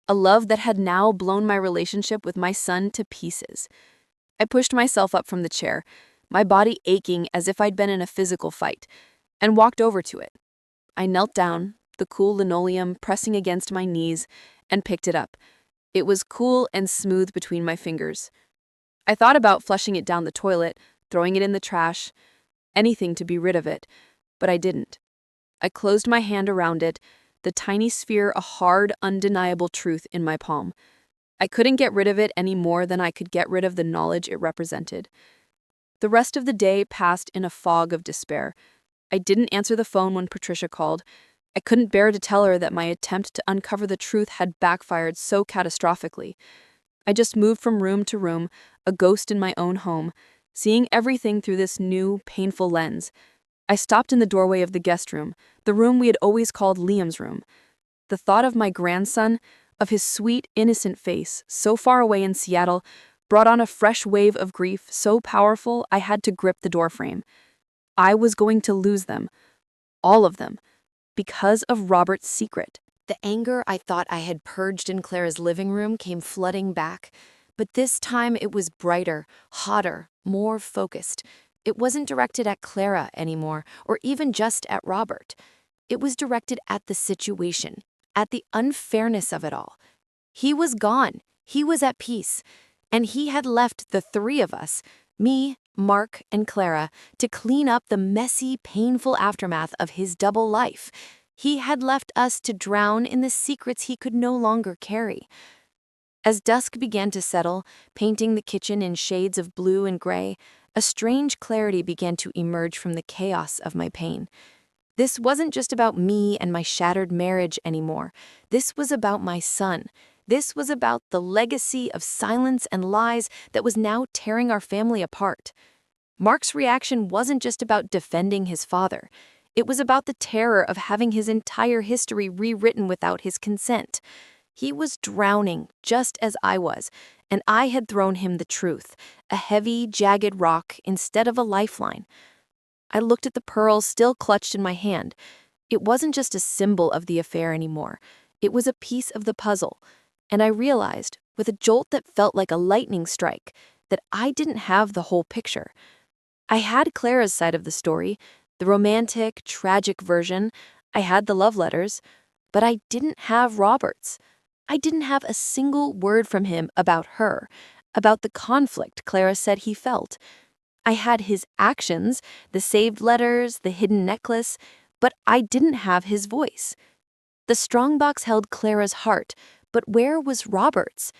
a love that had now blown my relationship with my son to pieces. I pushed myself up from the chair, my body aching as if I'd been in a physical fight, and walked over to it. I knelt down, the cool linoleum pressing against my knees, and picked it up. It was cool and smooth between my fingers. I thought about flushing it down the toilet, throwing it in the trash, anything to be rid of it, but I didn't. I closed my hand around it, the tiny sphere a hard, undeniable truth in my palm. I couldn't get rid of it any more than I could get rid of the knowledge it represented. The rest of the day passed in a fog of despair. I didn't answer the phone when Patricia called. I couldn't bear to tell her that my attempt to uncover the truth had backfired so catastrophically. I just moved from room to room, a ghost in my own home, seeing everything through this new, painful lens. I stopped in the doorway of the guest room, the room we had always called Liam's room. The thought of my grandson, of his sweet, innocent face, so far away in Seattle, brought on a fresh wave of grief so powerful I had to grip the doorframe. I was going to lose them, all of them, because of Robert's secret. The anger I thought I had purged in Clara's living room came flooding back, But this time it was brighter, hotter, more focused. It wasn't directed at Clara anymore, or even just at Robert. It was directed at the situation, at the unfairness of it all. He was gone. He was at peace. And he had left the three of us, me, Mark, and Clara, to clean up the messy, painful aftermath of his double life. He had left us to drown in the secrets he could no longer carry. As dusk began to settle, painting the kitchen in shades of blue and gray, a strange clarity began to emerge from the chaos of my pain. This wasn't just about me and my shattered marriage anymore. This was about my son. This was about the legacy of silence and lies that was now tearing our family apart. Mark's reaction wasn't just about defending his father. It was about the terror of having his entire history rewritten without his consent. He was drowning, just as I was, and I had thrown him the truth, a heavy, jagged rock instead of a lifeline. I looked at the pearls still clutched in my hand. It wasn't just a symbol of the affair anymore. It was a piece of the puzzle. And I realized, with a jolt that felt like a lightning strike, that I didn't have the whole picture. I had Clara's side of the story, the romantic, tragic version. I had the love letters, but I didn't have Robert's. I didn't have a single word from him about her, about the conflict Clara said he felt. I had his actions, the saved letters, the hidden necklace, but I didn't have his voice. The strongbox held Clara's heart, but where was Robert's?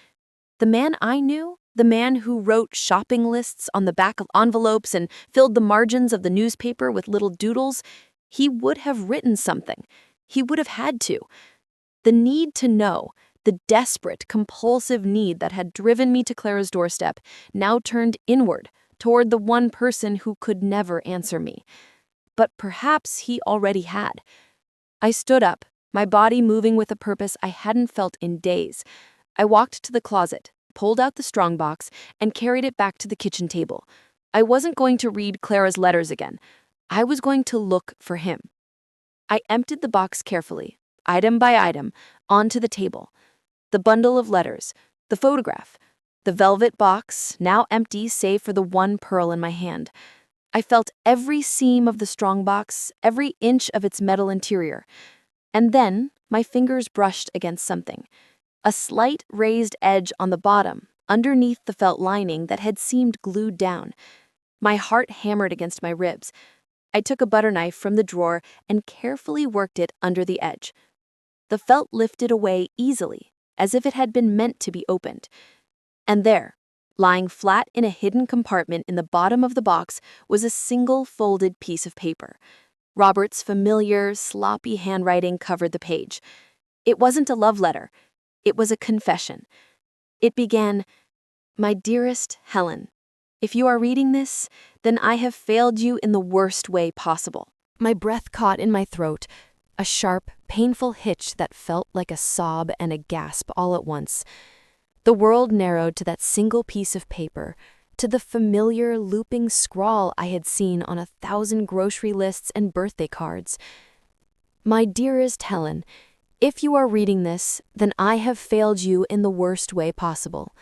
The man I knew, the man who wrote shopping lists on the back of envelopes and filled the margins of the newspaper with little doodles, he would have written something. He would have had to. The need to know, the desperate, compulsive need that had driven me to Clara's doorstep, now turned inward, toward the one person who could never answer me. But perhaps he already had. I stood up, my body moving with a purpose I hadn't felt in days. I walked to the closet, pulled out the strongbox, and carried it back to the kitchen table. I wasn't going to read Clara's letters again. I was going to look for him. I emptied the box carefully, item by item, onto the table. The bundle of letters, the photograph, the velvet box, now empty save for the one pearl in my hand. I felt every seam of the strongbox, every inch of its metal interior. And then my fingers brushed against something. A slight raised edge on the bottom, underneath the felt lining that had seemed glued down. My heart hammered against my ribs. I took a butter knife from the drawer and carefully worked it under the edge. The felt lifted away easily, as if it had been meant to be opened. And there, lying flat in a hidden compartment in the bottom of the box, was a single folded piece of paper. Robert's familiar, sloppy handwriting covered the page. It wasn't a love letter. It was a confession. It began, "My dearest Helen, if you are reading this, then I have failed you in the worst way possible." My breath caught in my throat, a sharp, painful hitch that felt like a sob and a gasp all at once. The world narrowed to that single piece of paper, to the familiar, looping scrawl I had seen on 1,000 grocery lists and birthday cards. "My dearest Helen, if you are reading this, then I have failed you in the worst way possible."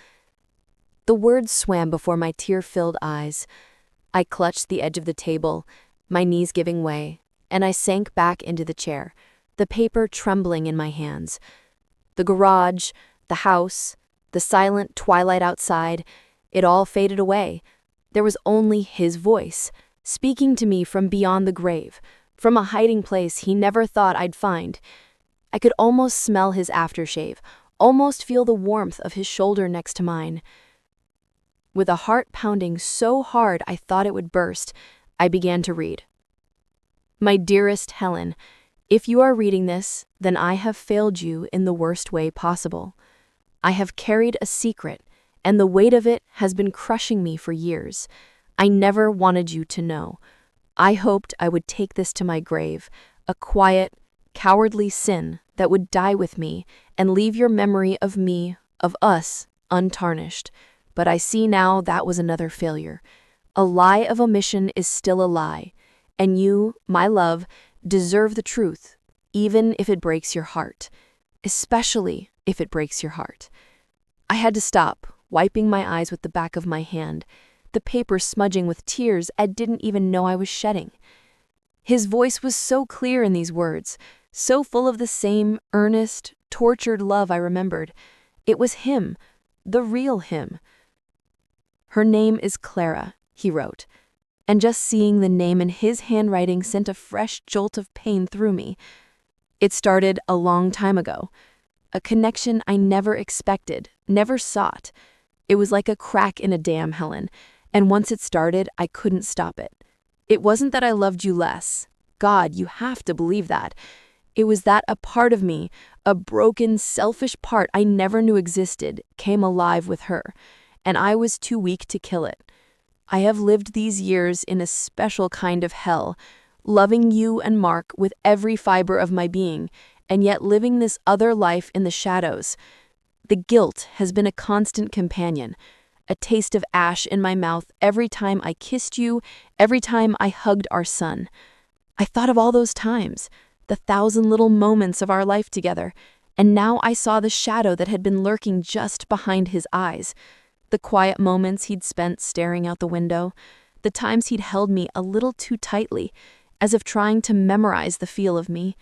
The words swam before my tear-filled eyes. I clutched the edge of the table, my knees giving way, and I sank back into the chair, the paper trembling in my hands. The garage, the house, the silent twilight outside, it all faded away. There was only his voice, speaking to me from beyond the grave, from a hiding place he never thought I'd find. I could almost smell his aftershave, almost feel the warmth of his shoulder next to mine. With a heart pounding so hard I thought it would burst, I began to read. "My dearest Helen, if you are reading this, then I have failed you in the worst way possible. I have carried a secret, and the weight of it has been crushing me for years. I never wanted you to know. I hoped I would take this to my grave, a quiet, cowardly sin that would die with me and leave your memory of me, of us, untarnished. But I see now that was another failure. A lie of omission is still a lie, and you, my love, deserve the truth, even if it breaks your heart, especially if it breaks your heart." I had to stop, wiping my eyes with the back of my hand, the paper smudging with tears Ed didn't even know I was shedding. His voice was so clear in these words, so full of the same earnest, tortured love I remembered. It was him, the real him. "Her name is Clara," he wrote, and just seeing the name in his handwriting sent a fresh jolt of pain through me. It started a long time ago, a connection I never expected, never sought. It was like a crack in a dam, Helen, and once it started, I couldn't stop it. It wasn't that I loved you less. God, you have to believe that. It was that a part of me, a broken, selfish part I never knew existed, came alive with her, and I was too weak to kill it. I have lived these years in a special kind of hell, loving you and Mark with every fiber of my being, and yet living this other life in the shadows. The guilt has been a constant companion, a taste of ash in my mouth every time I kissed you, every time I hugged our son. I thought of all those times, the 1,000 little moments of our life together, and now I saw the shadow that had been lurking just behind his eyes. The quiet moments he'd spent staring out the window, the times he'd held me a little too tightly, as if trying to memorize the feel of me.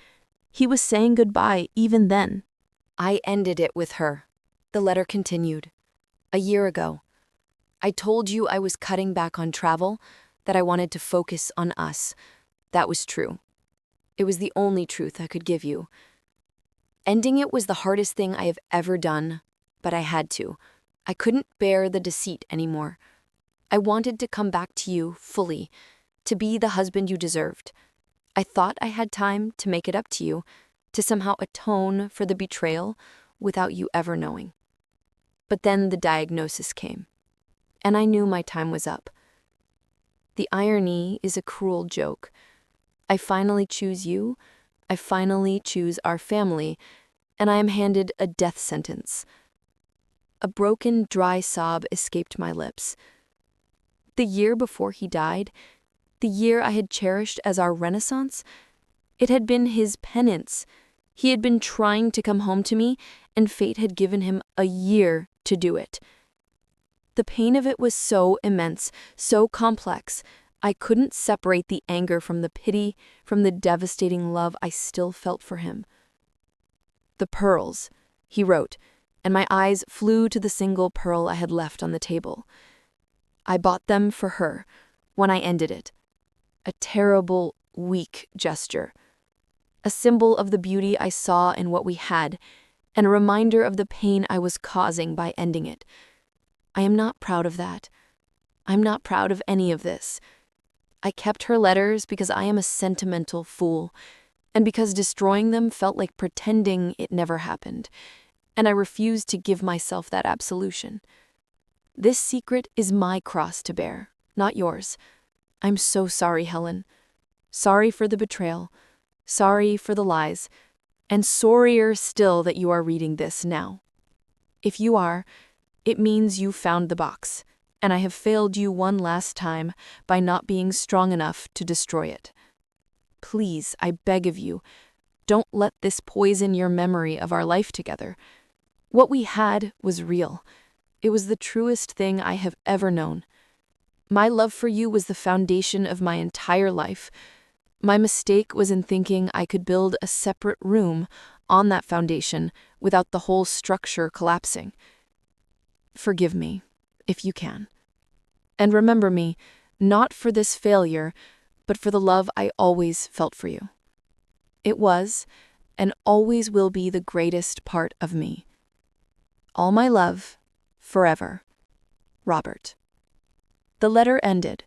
He was saying goodbye even then. I ended it with her. The letter continued. A year ago. I told you I was cutting back on travel, that I wanted to focus on us. That was true. It was the only truth I could give you. Ending it was the hardest thing I have ever done, but I had to. I couldn't bear the deceit anymore. I wanted to come back to you fully, to be the husband you deserved. I thought I had time to make it up to you, to somehow atone for the betrayal without you ever knowing. But then the diagnosis came, and I knew my time was up. The irony is a cruel joke. I finally choose you, I finally choose our family, and I am handed a death sentence. A broken, dry sob escaped my lips. The year before he died, the year I had cherished as our renaissance, it had been his penance. He had been trying to come home to me, and fate had given him a year to do it. The pain of it was so immense, so complex, I couldn't separate the anger from the pity, from the devastating love I still felt for him. "The pearls," he wrote, and my eyes flew to the single pearl I had left on the table. "I bought them for her when I ended it. A terrible, weak gesture. A symbol of the beauty I saw in what we had, and a reminder of the pain I was causing by ending it. I am not proud of that. I'm not proud of any of this. I kept her letters because I am a sentimental fool, and because destroying them felt like pretending it never happened, and I refused to give myself that absolution. This secret is my cross to bear, not yours. I'm so sorry, Helen. Sorry for the betrayal. Sorry for the lies. And sorrier still that you are reading this now. If you are, it means you found the box, and I have failed you one last time by not being strong enough to destroy it. Please, I beg of you, don't let this poison your memory of our life together. What we had was real. It was the truest thing I have ever known. My love for you was the foundation of my entire life. My mistake was in thinking I could build a separate room on that foundation without the whole structure collapsing. Forgive me, if you can. And remember me, not for this failure, but for the love I always felt for you. It was, and always will be, the greatest part of me. All my love, forever. Robert. The letter ended.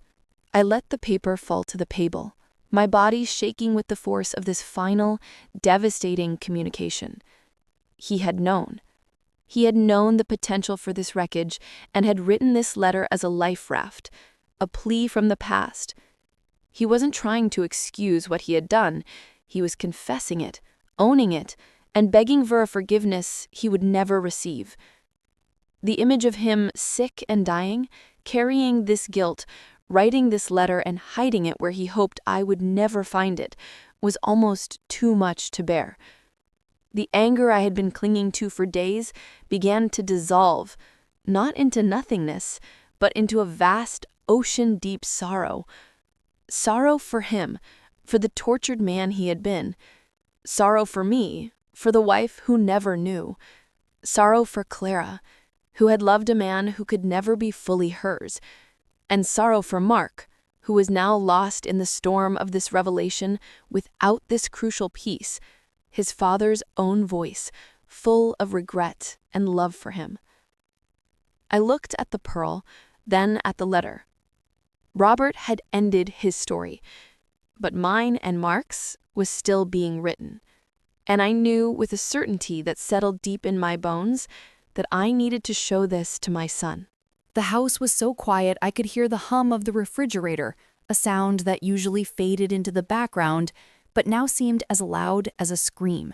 I let the paper fall to the table, my body shaking with the force of this final, devastating communication. He had known. He had known the potential for this wreckage and had written this letter as a life raft, a plea from the past. He wasn't trying to excuse what he had done. He was confessing it, owning it, and begging for a forgiveness he would never receive. The image of him, sick and dying, carrying this guilt, writing this letter and hiding it where he hoped I would never find it, was almost too much to bear. The anger I had been clinging to for days began to dissolve. not into nothingness, but into a vast, ocean-deep sorrow. Sorrow for him, for the tortured man he had been. Sorrow for me, for the wife who never knew. Sorrow for Clara, who had loved a man who could never be fully hers. And sorrow for Mark, who was now lost in the storm of this revelation without this crucial piece, his father's own voice, full of regret and love for him. I looked at the pearl, then at the letter. Robert had ended his story, but mine and Mark's was still being written. And I knew with a certainty that settled deep in my bones that I needed to show this to my son. The house was so quiet I could hear the hum of the refrigerator, a sound that usually faded into the background, but now seemed as loud as a scream.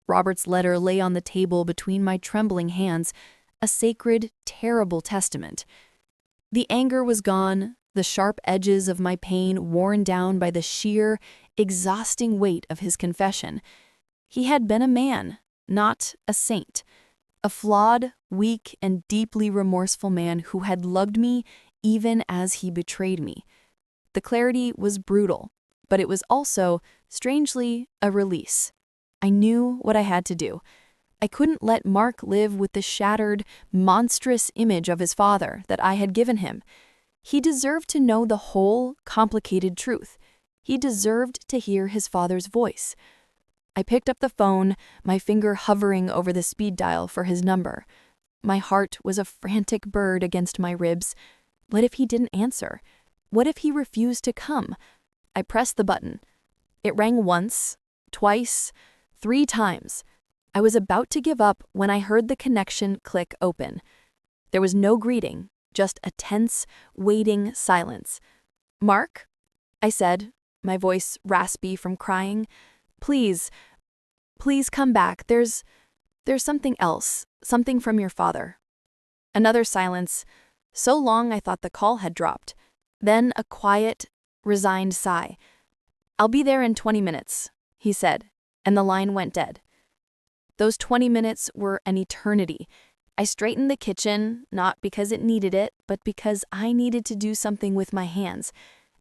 Robert's letter lay on the table between my trembling hands, a sacred, terrible testament. The anger was gone, the sharp edges of my pain worn down by the sheer, exhausting weight of his confession. He had been a man, not a saint. A flawed, weak, and deeply remorseful man who had loved me even as he betrayed me. The clarity was brutal, but it was also, strangely, a release. I knew what I had to do. I couldn't let Mark live with the shattered, monstrous image of his father that I had given him. He deserved to know the whole, complicated truth. He deserved to hear his father's voice. I picked up the phone, my finger hovering over the speed dial for his number. My heart was a frantic bird against my ribs. What if he didn't answer? What if he refused to come? I pressed the button. It rang once, twice, 3 times. I was about to give up when I heard the connection click open. There was no greeting, just a tense, waiting silence. "Mark?" I said, my voice raspy from crying. Please come back. There's something else, something from your father." Another silence, so long I thought the call had dropped. Then a quiet, resigned sigh. "I'll be there in 20 minutes, he said, and the line went dead. Those 20 minutes were an eternity. I straightened the kitchen, not because it needed it, but because I needed to do something with my hands.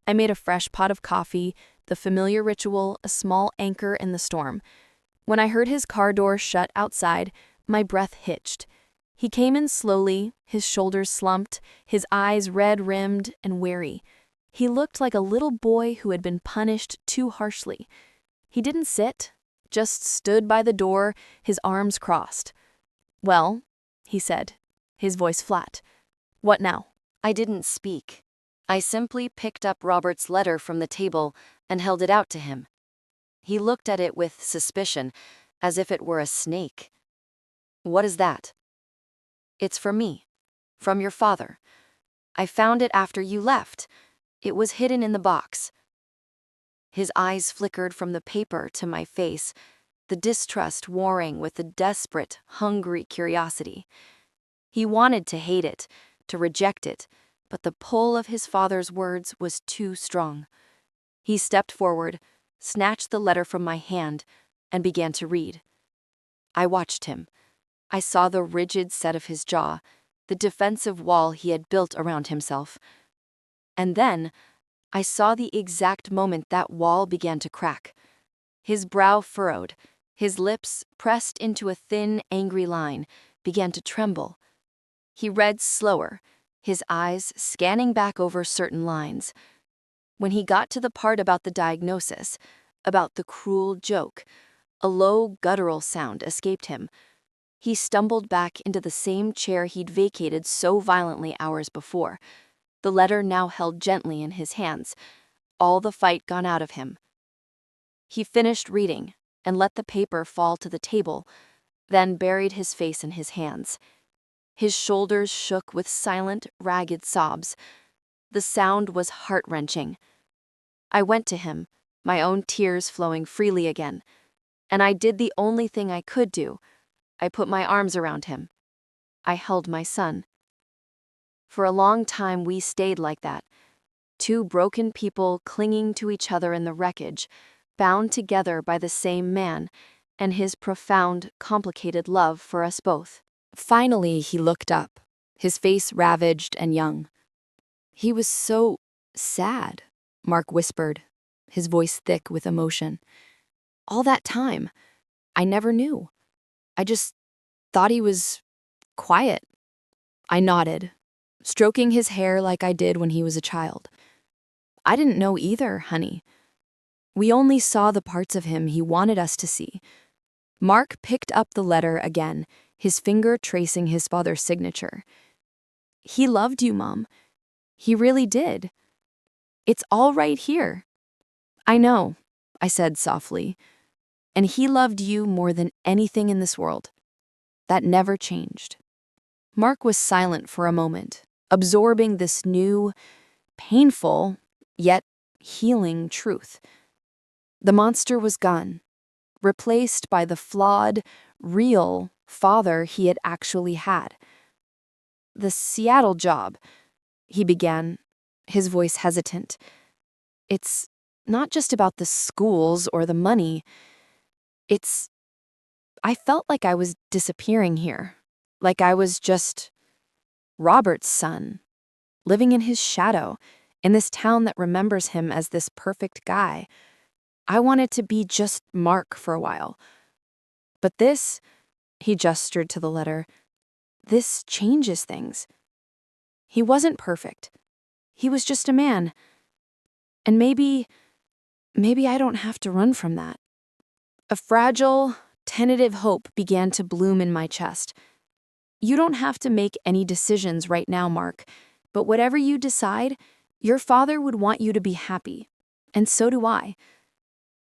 I made a fresh pot of coffee, the familiar ritual, a small anchor in the storm. When I heard his car door shut outside, my breath hitched. He came in slowly, his shoulders slumped, his eyes red-rimmed and wary. He looked like a little boy who had been punished too harshly. He didn't sit, just stood by the door, his arms crossed. "Well," he said, his voice flat. "What now?" I didn't speak. I simply picked up Robert's letter from the table and held it out to him. He looked at it with suspicion, as if it were a snake. "What is that?" "It's for me. From your father. I found it after you left. It was hidden in the box." His eyes flickered from the paper to my face, the distrust warring with the desperate, hungry curiosity. He wanted to hate it, to reject it, but the pull of his father's words was too strong. He stepped forward, snatched the letter from my hand, and began to read. I watched him. I saw the rigid set of his jaw, the defensive wall he had built around himself. And then, I saw the exact moment that wall began to crack. His brow furrowed, his lips, pressed into a thin, angry line, began to tremble. He read slower, his eyes scanning back over certain lines. When he got to the part about the diagnosis, about the cruel joke, a low, guttural sound escaped him. He stumbled back into the same chair he'd vacated so violently hours before, the letter now held gently in his hands, all the fight gone out of him. He finished reading and let the paper fall to the table, then buried his face in his hands. His shoulders shook with silent, ragged sobs. The sound was heart-wrenching. I went to him, my own tears flowing freely again, and I did the only thing I could do. I put my arms around him. I held my son. For a long time we stayed like that, two broken people clinging to each other in the wreckage, bound together by the same man and his profound, complicated love for us both. Finally, he looked up. his face ravaged and young. "He was so sad," Mark whispered, his voice thick with emotion. "All that time, I never knew. I just thought he was quiet." I nodded, stroking his hair like I did when he was a child. "I didn't know either, honey. We only saw the parts of him he wanted us to see." Mark picked up the letter again, his finger tracing his father's signature. "He loved you, Mom. He really did. It's all right here." "I know," I said softly. "And he loved you more than anything in this world. That never changed." Mark was silent for a moment, absorbing this new, painful, yet healing truth. The monster was gone, replaced by the flawed, real father he had actually had. "The Seattle job," he began, his voice hesitant. "It's not just about the schools or the money. I felt like I was disappearing here, like I was just Robert's son, living in his shadow, in this town that remembers him as this perfect guy. I wanted to be just Mark for a while. But this," he gestured to the letter, "this changes things. He wasn't perfect. He was just a man. And maybe I don't have to run from that." A fragile, tentative hope began to bloom in my chest. "You don't have to make any decisions right now, Mark, but whatever you decide, your father would want you to be happy. And so do I."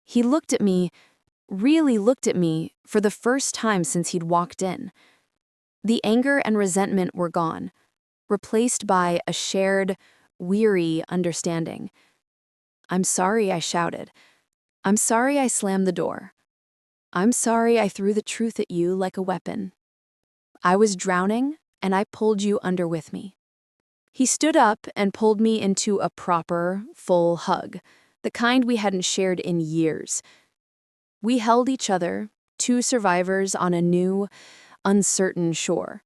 He looked at me, really looked at me, for the first time since he'd walked in. The anger and resentment were gone, replaced by a shared, weary understanding. "I'm sorry," I shouted. "I'm sorry I slammed the door. I'm sorry I threw the truth at you like a weapon. I was drowning, and I pulled you under with me." He stood up and pulled me into a proper, full hug, the kind we hadn't shared in years. We held each other, two survivors on a new, uncertain shore.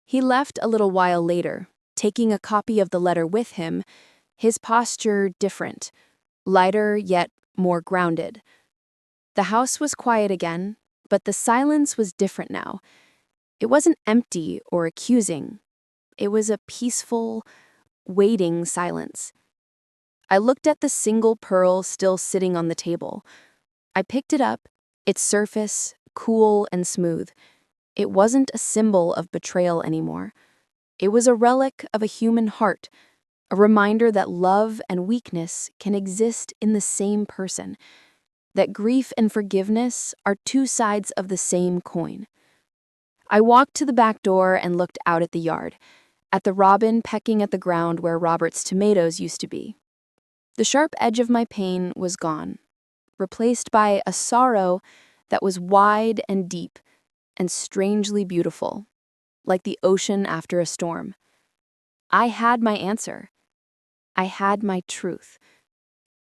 He left a little while later, taking a copy of the letter with him, his posture different, lighter yet more grounded. The house was quiet again, but the silence was different now. It wasn't empty or accusing. It was a peaceful, waiting silence. I looked at the single pearl still sitting on the table. I picked it up, its surface cool and smooth. It wasn't a symbol of betrayal anymore. It was a relic of a human heart, a reminder that love and weakness can exist in the same person, that grief and forgiveness are two sides of the same coin. I walked to the back door and looked out at the yard, at the robin pecking at the ground where Robert's tomatoes used to be. The sharp edge of my pain was gone, replaced by a sorrow that was wide and deep and strangely beautiful, like the ocean after a storm. I had my answer. I had my truth.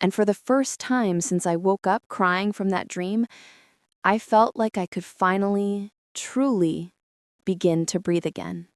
And for the first time since I woke up crying from that dream, I felt like I could finally, truly begin to breathe again.